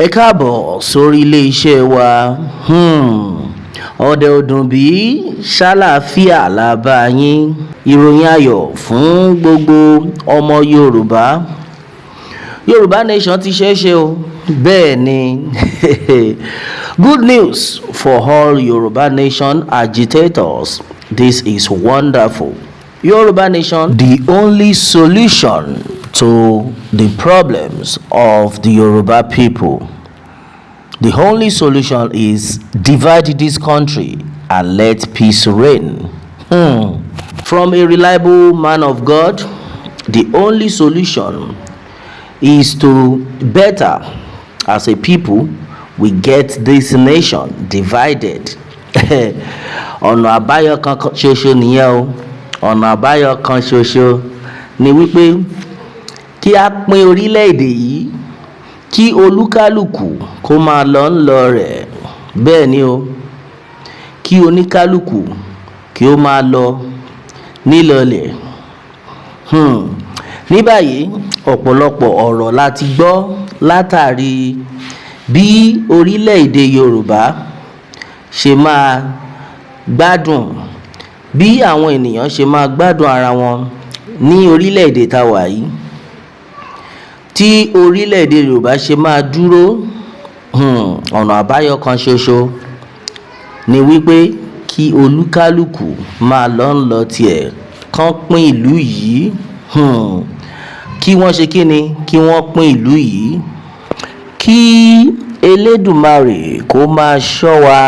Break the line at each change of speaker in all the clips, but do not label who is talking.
Ẹ káàbọ̀ sórí ilé iṣẹ́ wa. Ọdẹ ọdún bí ṣàlàáfíà la bá yín. Ìròyìn ayọ̀ fún gbogbo ọmọ Yorùbá. Yorùbá nation ti ṣeéṣe o. Bẹ́ẹ̀ ni. Good news for all Yoruba nation agitators. This is wonderful. Yoruba nation, the only solution to the problems of the Yoruba people. The only solution is divide this country and let peace reign. From a reliable man of God, the only solution is to better as a people we get this nation divided. Ọ̀nà àbáyọ kan ṣoṣo nìyẹn o. Ọ̀nà àbáyọ kan ṣoṣo ni wípé kí a pín orílẹ̀-èdè yìí, kí olúkálùkù kó máa lọ ńlọ rẹ̀. Bẹ́ẹ̀ ni o, kí oníkálùkù kí ó máa lọ nílọlẹ̀. Ní báyìí ọ̀pọ̀lọpọ̀ ọ̀rọ̀ la ti gbọ́ látàrí bí orílẹ̀-èdè Yorùbá ṣe máa gbádùn, bí àwọn ènìyàn ṣe máa gbádùn ara wọn ní orílẹ̀-èdè tá wà yìí, tí orílẹ̀-èdè Yorùbá ṣe máa dúró. Ọ̀nà àbáyọ kan ṣoṣo ni wípé kí olúkálùkù máa lọ ńlọ tiẹ̀, kán pín ìlú yìí. Kí wọ́n ṣe kí ni? Kí wọ́n pín ìlú yìí. Kí Elédùmarè kó máa ṣọ́ wa.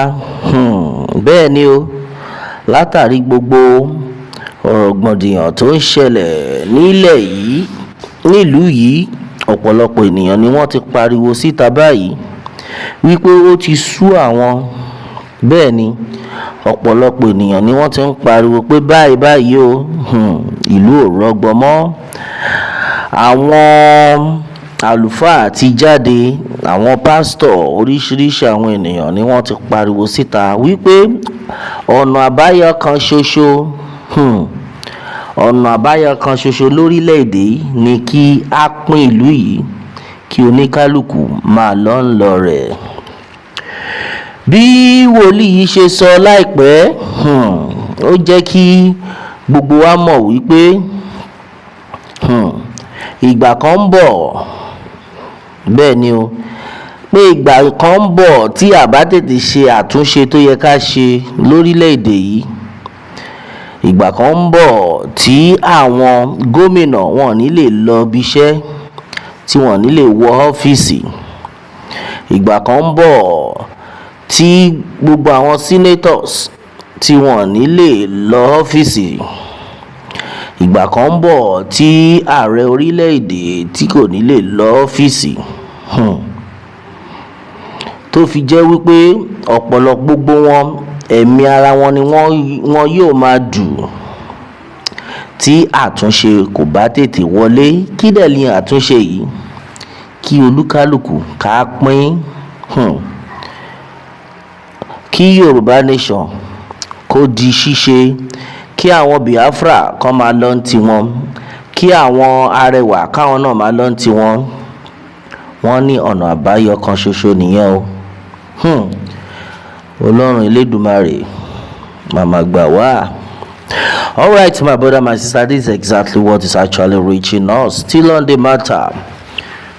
Bẹ́ẹ̀ ni o, látàrí gbogbo rògbòdìyàn tó ń ṣẹlẹ̀ nílẹ̀ yìí, nílùú yìí, ọ̀pọ̀lọpọ̀ ènìyàn ni wọ́n ti pariwo síta báyìí wípé ó ti sú àwọn. Bẹ́ẹ̀ ni, ọ̀pọ̀lọpọ̀ ènìyàn ni wọ́n ti ń pariwo pé báyìí o, ìlú ò rọgbọ mọ́. Àwọn àlùfáà ti jáde, àwọn pásítọ̀, oríṣiríṣi àwọn ènìyàn ni wọ́n ti pariwo síta wípé ọ̀nà àbáyọ kan ṣoṣo, ọ̀nà àbáyọ kan ṣoṣo lórílẹ̀-èdè yìí ni kí a pín ìlú yìí, kí oníkálùkù máa lọ ńlọ rẹ̀. Bí wòlíì yìí ṣe sọ láìpẹ́, ó jẹ́ kí gbogbo wa mọ̀ wípé ìgbà kan ń bọ̀. Bẹ́ẹ̀ ni o, pé ìgbà kan ń bọ̀ tí a bá tètè ṣe àtúnṣe tó yẹ ká ṣe lórílẹ̀-èdè yìí. Ìgbà kan ń bọ̀ tí àwọn gómìnà wọn ní lè lọ ibiṣẹ́, tí wọn ní lè wọ ọ́fíìsì. Ìgbà kan ń bọ̀ tí gbogbo àwọn senators tí wọn ní lè lọ ọ́fíìsì. Ìgbà kan ń bọ̀ tí ààrẹ orílẹ̀-èdè tí kò ní lè lọ ọ́fíìsì. Tó fi jẹ́ wípé ọ̀pọ̀lọpọ̀ gbogbo wọn, ẹ̀mí ara wọn ni wọ́n yóò máa dù tí àtúnṣe kò bá tètè wọlé. Kí dẹ̀ ni àtúnṣe yìí? Kí olúkálùkù ká pín. Kí Yorùbá nation kó di ṣíṣe. Kí àwọn Biafra kán máa lọ ní tiwọn. Kí àwọn arẹwà káwọn náà máa lọ ní tiwọn. Wọ́n ní ọ̀nà àbáyọ kan ṣoṣo nìyẹn o. Ọlọ́run Elédùmarè màmá gbà wá. All right, my brother, my sister, this is exactly what is actually reaching us. Still on the matter.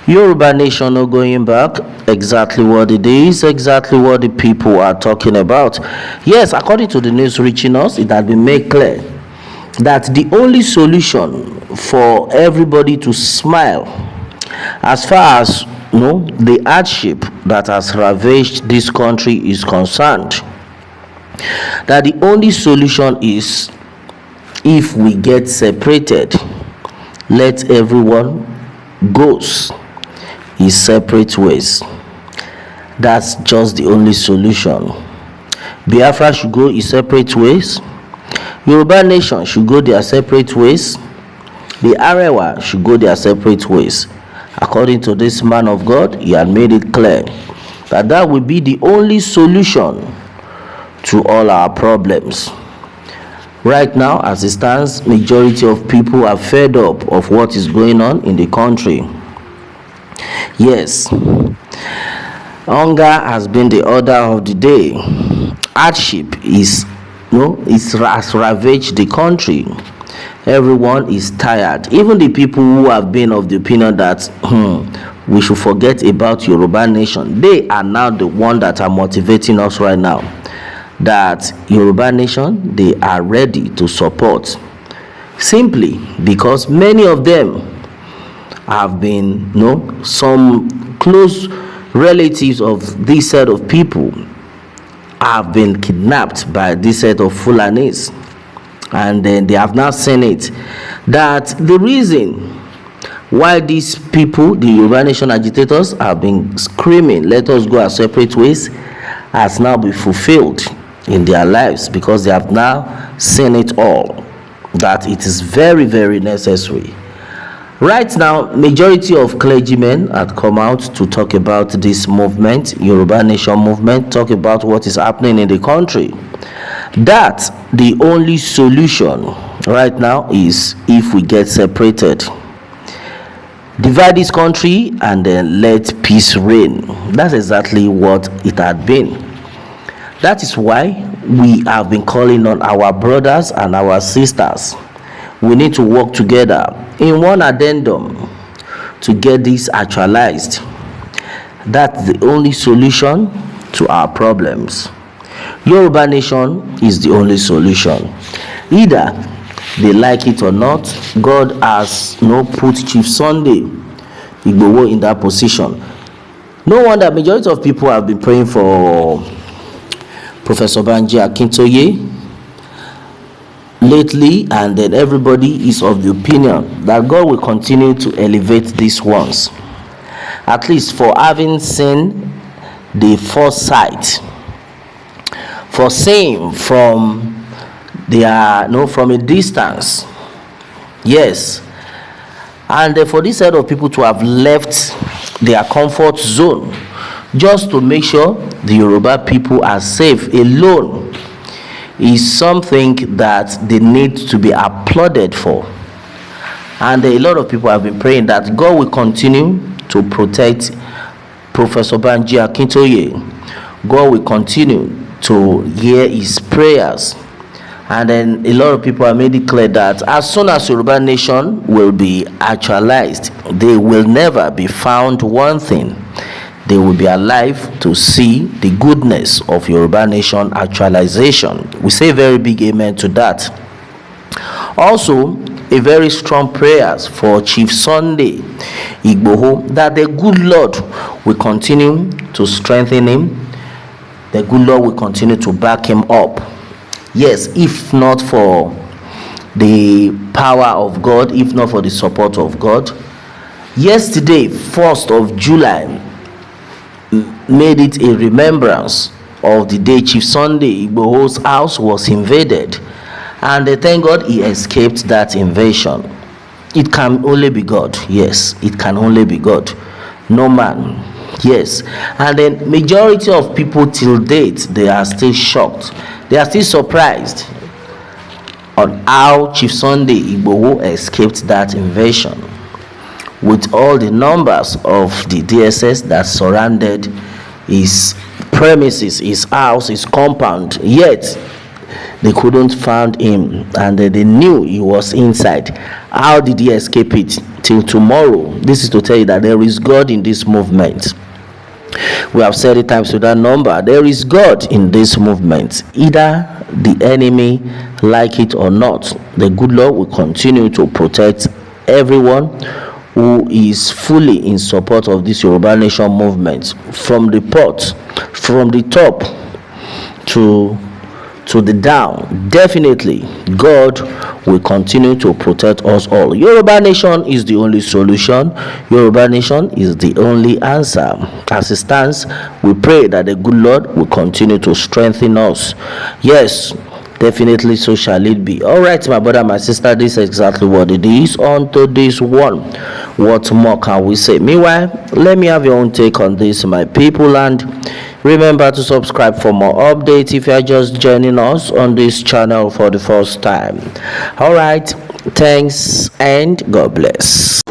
Yoruba nation no going back. Exactly what it is, exactly what the people are talking about. Yes, according to the news reaching us, it has been made clear that the only solution for everybody to smile, as far as the hardship that has ravaged this country is concerned, that the only solution is if we get separated, let everyone goes his separate ways. That's just the only solution. Biafra should go his separate ways. Yoruba nation should go their separate ways. The Arewa should go their separate ways. According to this man of God, he had made it clear that that will be the only solution to all our problems. Right now, as it stands, majority of people are fed up of what is going on in the country. Yes, Hunger has been the order of the day. Hardship has ravaged the country. Everyone is tired. Even the people who have been of the opinion that we should forget about Yoruba nation, they are now the one that are motivating us right now. That Yoruba nation, they are ready to support. Simply because many of them have been, some close relatives of this set of people have been kidnapped by this set of Fulanis, and then they have now seen it that the reason why these people, the Yoruba nation agitators, have been screaming let us go our separate ways, has now been fulfilled in their lives, because they have now seen it all, that it is very, very necessary. Right now, majority of clergymen had come out to talk about this movement, Yoruba Nation movement, talk about what is happening in the country. That the only solution right now is if we get separated. Divide this country and then let peace reign. That's exactly what it had been. That is why we have been calling on our brothers and our sisters. We need to work together in one addendum to get this actualized. That's the only solution to our problems. Yoruba nation is the only solution. Either they like it or not, God has put Chief Sunday Igboho in that position. No wonder majority of people have been praying for Professor Banji Akintoye lately, and then everybody is of the opinion that God will continue to elevate these ones, at least for having seen the foresight, for seeing from from a distance. Yes. And for this set of people to have left their comfort zone just to make sure the Yoruba people are safe alone is something that they need to be applauded for. And a lot of people have been praying that God will continue to protect Professor Banji Akintoye. God will continue to hear his prayers. And then a lot of people have made it clear that as soon as Yoruba nation will be actualized, they will never be found wanting. They will be alive to see the goodness of Yoruba nation actualization. We say very big amen to that. Also, a very strong prayers for Chief Sunday Igboho, that the good Lord will continue to strengthen him. The good Lord will continue to back him up. Yes, if not for the power of God, if not for the support of God. Yesterday, 1st of July, made it a remembrance of the day Chief Sunday Igboho's house was invaded, and thank God he escaped that invasion. It can only be God. Yes, it can only be God, no man. Yes. And then majority of people till date, they are still shocked, they are still surprised on how Chief Sunday Igboho escaped that invasion, with all the numbers of the DSS that surrounded his premises, his house, his compound, yet they couldn't find him, and they knew he was inside. How did he escape it? Till tomorrow. This is to tell you that there is God in this movement. We have said it times with that number. There is God in this movement. Either the enemy like it or not, the good Lord will continue to protect everyone who is fully in support of this Yoruba nation movement, from the top to the down. Definitely God will continue to protect us all. Yoruba nation is the only solution. Yoruba nation is the only answer. As it stands, we pray that the good Lord will continue to strengthen us. Yes, definitely so shall it be. All right, my brother, my sister, this is exactly what it is on to this one. What more can we say? Meanwhile, let me have your own take on this, my people, and remember to subscribe for more updates if you are just joining us on this channel for the first time. All right, thanks and God bless.